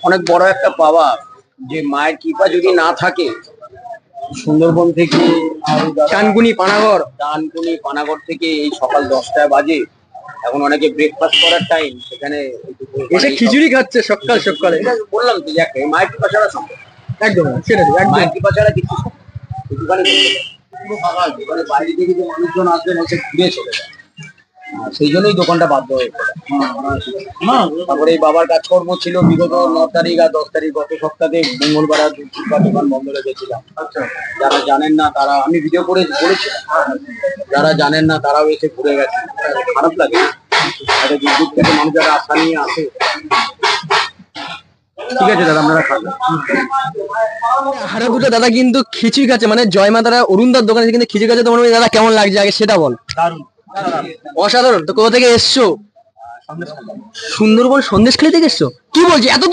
অনেক বড় একটা পাওয়া, যে মায়ের কৃপা যদি না থাকে সুন্দরবন থেকে ডানকুনি পানাগড় থেকে এই সকাল 10টায় বাজে, এখন অনেকে ব্রেকফাস্ট করার টাইম, সেখানে এসে খিচুড়ি খাচ্ছে সকাল সকালে। এটা বললাম তো, দেখ এই মায়ের কৃপা ছাড়া সম্ভব, একদম সেটাই একদম। মায়ের কৃপা ছাড়া কিছু সম্ভব না। একটুখানি পুরো ফাঁকা, দোকানে বাইরে থেকে যে মানুষজন আসবেন এসে ঘুরে চলে যায়। সেই জন্যই দোকানটা বাধ্য হয়ে পড়ে। তারপরে এই বাবার কাজকর্ম ছিল বিগত 9 তারিখ আর 10 তারিখ, গত সপ্তাহে মঙ্গলবার আর বৃহস্পতিবার দোকান বন্ধ রেখেছিলাম। যারা জানেন না তারা, আমি ভিডিও করে বলেছিলাম, যারা জানেন না তারাও এসে ঘুরে গেছে, খারাপ লাগে। এত দূর দূর থেকে মানুষ যারা আশা নিয়ে আসে। ঠিক আছে দাদা, আপনারা খান। হারাপুজো দাদা কিন্তু খিচুড়ি খাচ্ছে, মানে জয় মা তারা অরুণদার দোকানে কিন্তু খিচুড়ি খাচ্ছে। তোমার দাদা কেমন লাগছে আগে সেটা বল। দারুণ। অসাধারণ। তো কোথা থেকে এসছো? সুন্দরবন সন্দেশখালি থেকে এসছো? কি বলছি, এত